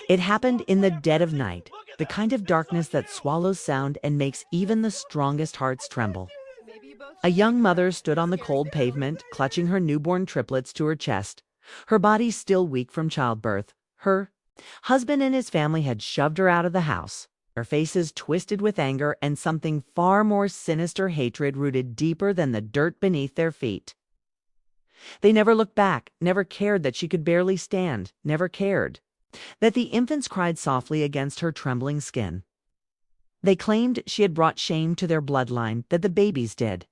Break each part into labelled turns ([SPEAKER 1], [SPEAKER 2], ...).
[SPEAKER 1] It happened in the dead of night, the kind of darkness that swallows sound and makes even the strongest hearts tremble. A young mother stood on the cold pavement, clutching her newborn triplets to her chest, her body still weak from childbirth. Her husband and his family had shoved her out of the house, their faces twisted with anger and something far more sinister, hatred rooted deeper than the dirt beneath their feet. They never looked back, never cared that she could barely stand, never cared that the infants cried softly against her trembling skin. They claimed she had brought shame to their bloodline, that the babies did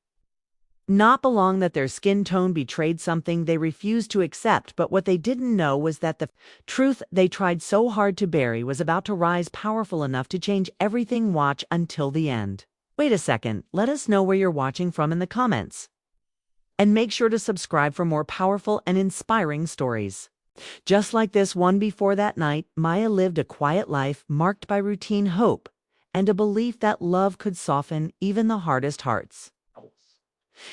[SPEAKER 1] not belong, that their skin tone betrayed something they refused to accept, but what they didn't know was that the truth they tried so hard to bury was about to rise powerful enough to change everything. Watch until the end. Wait a second, let us know where you're watching from in the comments. And make sure to subscribe for more powerful and inspiring stories. Just like this one. Before that night, Maya lived a quiet life marked by routine, hope, and a belief that love could soften even the hardest hearts.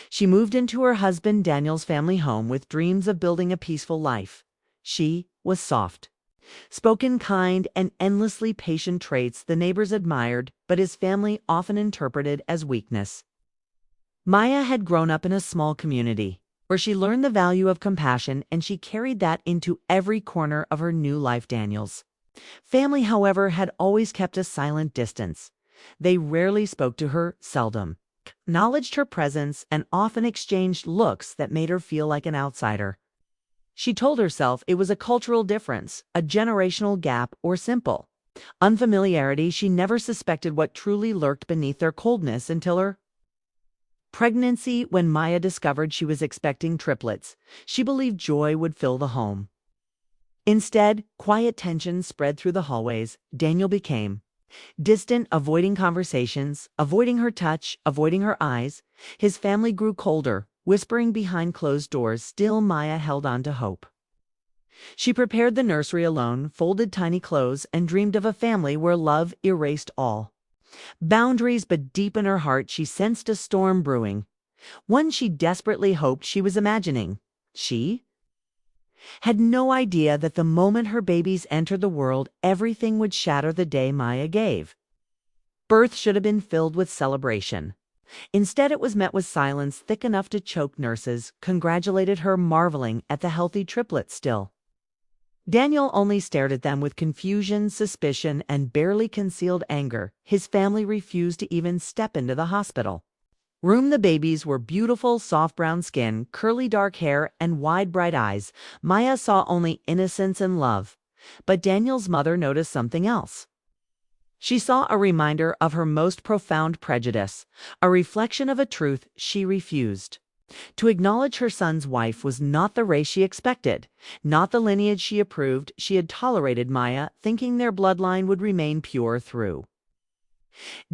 [SPEAKER 1] She moved into her husband Daniel's family home with dreams of building a peaceful life. She was soft spoken, kind, and endlessly patient, traits the neighbors admired, but his family often interpreted as weakness. Maya had grown up in a small community where she learned the value of compassion, and she carried that into every corner of her new life. Daniel's family, however, had always kept a silent distance. They rarely spoke to her, seldom acknowledged her presence, and often exchanged looks that made her feel like an outsider. She told herself it was a cultural difference, a generational gap, or simple unfamiliarity. She never suspected what truly lurked beneath their coldness until her pregnancy. When Maya discovered she was expecting triplets, she believed joy would fill the home. Instead, quiet tension spread through the hallways. Daniel became distant, avoiding conversations, avoiding her touch, avoiding her eyes. His family grew colder, whispering behind closed doors. Still, Maya held on to hope. She prepared the nursery alone, folded tiny clothes, and dreamed of a family where love erased all boundaries. But deep in her heart, she sensed a storm brewing, one she desperately hoped she was imagining. She had no idea that the moment her babies entered the world, everything would shatter. The day Maya gave birth should have been filled with celebration. Instead, it was met with silence thick enough to choke. Nurses congratulated her, marveling at the healthy triplets still. Daniel only stared at them with confusion, suspicion, and barely concealed anger. His family refused to even step into the hospital room. The babies were beautiful, soft brown skin, curly dark hair, and wide bright eyes. Maya saw only innocence and love. But Daniel's mother noticed something else. She saw a reminder of her most profound prejudice, a reflection of a truth she refused to acknowledge. Her son's wife was not the race she expected, not the lineage she approved. She had tolerated Maya, thinking their bloodline would remain pure through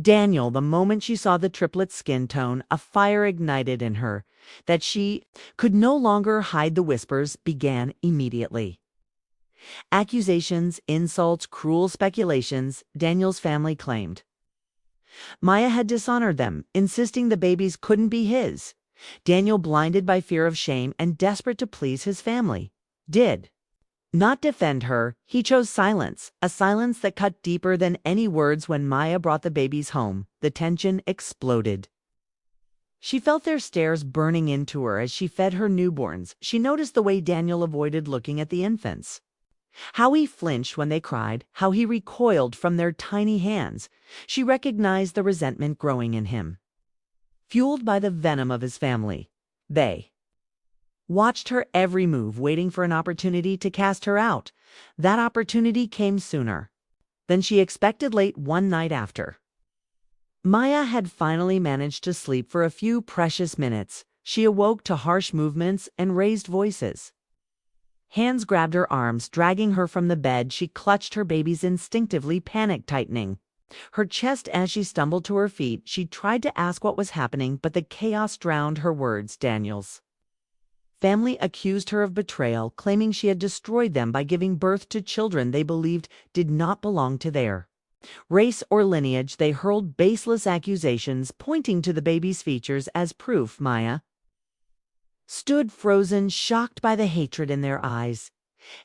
[SPEAKER 1] Daniel. The moment she saw the triplets' skin tone, a fire ignited in her that she could no longer hide. The whispers began immediately. Accusations, insults, cruel speculations. Daniel's family claimed Maya had dishonored them, insisting the babies couldn't be his. Daniel, blinded by fear of shame and desperate to please his family, did not defend her. He chose silence, a silence that cut deeper than any words. When Maya brought the babies home, the tension exploded. She felt their stares burning into her as she fed her newborns. She noticed the way Daniel avoided looking at the infants, how he flinched when they cried, how he recoiled from their tiny hands. She recognized the resentment growing in him, fueled by the venom of his family. They watched her every move, waiting for an opportunity to cast her out. That opportunity came sooner than she expected. Late one night, after Maya had finally managed to sleep for a few precious minutes, she awoke to harsh movements and raised voices. Hands grabbed her arms, dragging her from the bed. She clutched her babies instinctively, panic tightening her chest as she stumbled to her feet. She tried to ask what was happening, but the chaos drowned her words. Daniel's family accused her of betrayal, claiming she had destroyed them by giving birth to children they believed did not belong to their race or lineage. They hurled baseless accusations, pointing to the baby's features as proof. Maya stood frozen, shocked by the hatred in their eyes.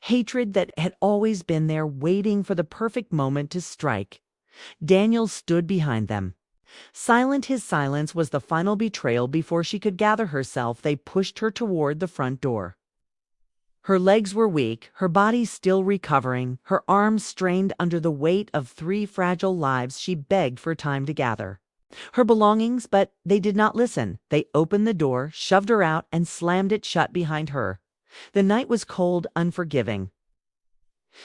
[SPEAKER 1] hatred that had always been there waiting for the perfect moment to strike. Daniel stood behind them. Silent, his silence was the final betrayal. Before she could gather herself, they pushed her toward the front door. Her legs were weak, her body still recovering, her arms strained under the weight of 3 fragile lives she begged for time to gather. Her belongings, but they did not listen. They opened the door, shoved her out, and slammed it shut behind her. The night was cold, unforgiving.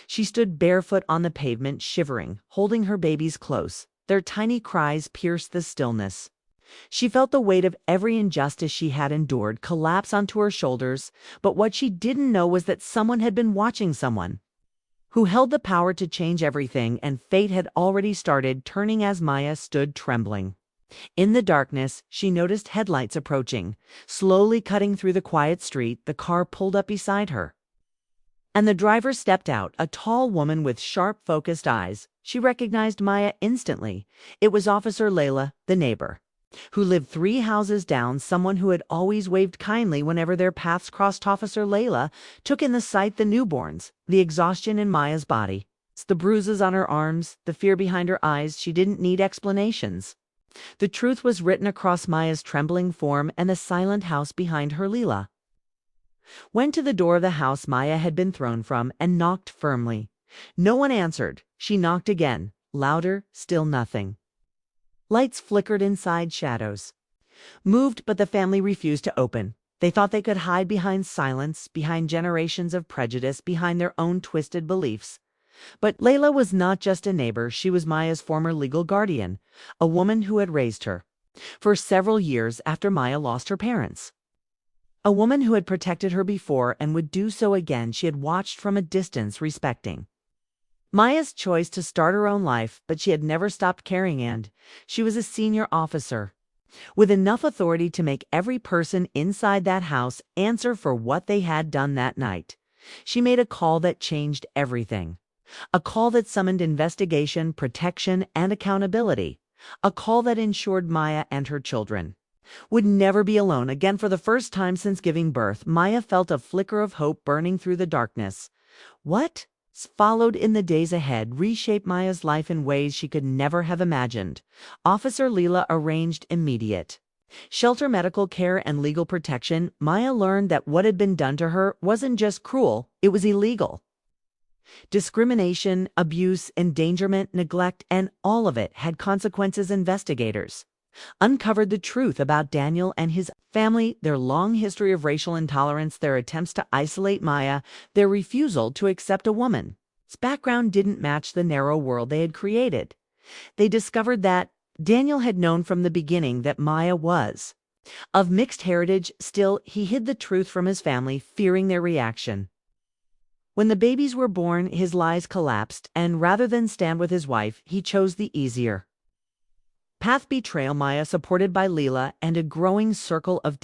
[SPEAKER 1] She stood barefoot on the pavement, shivering, holding her babies close. Their tiny cries pierced the stillness. She felt the weight of every injustice she had endured collapse onto her shoulders, but what she didn't know was that someone had been watching, someone who held the power to change everything, and fate had already started turning as Maya stood trembling. In the darkness, she noticed headlights approaching. Slowly cutting through the quiet street, the car pulled up beside her. And the driver stepped out, a tall woman with sharp, focused eyes. She recognized Maya instantly. It was Officer Layla, the neighbor, who lived 3 houses down, someone who had always waved kindly whenever their paths crossed. Officer Layla took in the sight, the newborns, the exhaustion in Maya's body, the bruises on her arms, the fear behind her eyes. She didn't need explanations. The truth was written across Maya's trembling form and the silent house behind her. Leela went to the door of the house Maya had been thrown from and knocked firmly. No one answered. She knocked again, louder, still nothing. Lights flickered inside, shadows moved, but the family refused to open. They thought they could hide behind silence, behind generations of prejudice, behind their own twisted beliefs. But Layla was not just a neighbor, she was Maya's former legal guardian, a woman who had raised her for several years after Maya lost her parents. A woman who had protected her before and would do so again. She had watched from a distance, respecting Maya's choice to start her own life, but she had never stopped caring, and she was a senior officer with enough authority to make every person inside that house answer for what they had done that night. She made a call that changed everything. A call that summoned investigation, protection, and accountability. A call that ensured Maya and her children would never be alone again. For the first time since giving birth, Maya felt a flicker of hope burning through the darkness. What followed in the days ahead reshaped Maya's life in ways she could never have imagined. Officer Leela arranged immediate shelter, medical care, and legal protection. Maya learned that what had been done to her wasn't just cruel, it was illegal. Discrimination, abuse, endangerment, neglect, and all of it had consequences. Investigators uncovered the truth about Daniel and his family, their long history of racial intolerance, their attempts to isolate Maya, their refusal to accept a woman's background didn't match the narrow world they had created. They discovered that Daniel had known from the beginning that Maya was of mixed heritage. Still, he hid the truth from his family, fearing their reaction. When the babies were born, his lies collapsed, and rather than stand with his wife, he chose the easier path: betrayal. Maya, supported by Leela and a growing circle of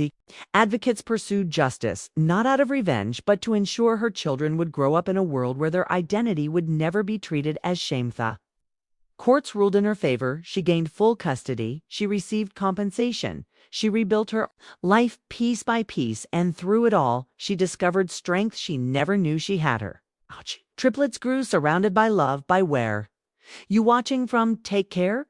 [SPEAKER 1] advocates, pursued justice, not out of revenge, but to ensure her children would grow up in a world where their identity would never be treated as shameful. Courts ruled in her favor. She gained full custody. She received compensation. She rebuilt her life piece by piece, and through it all, she discovered strength she never knew she had. Her Triplets grew, surrounded by love. By where you watching from? Take care.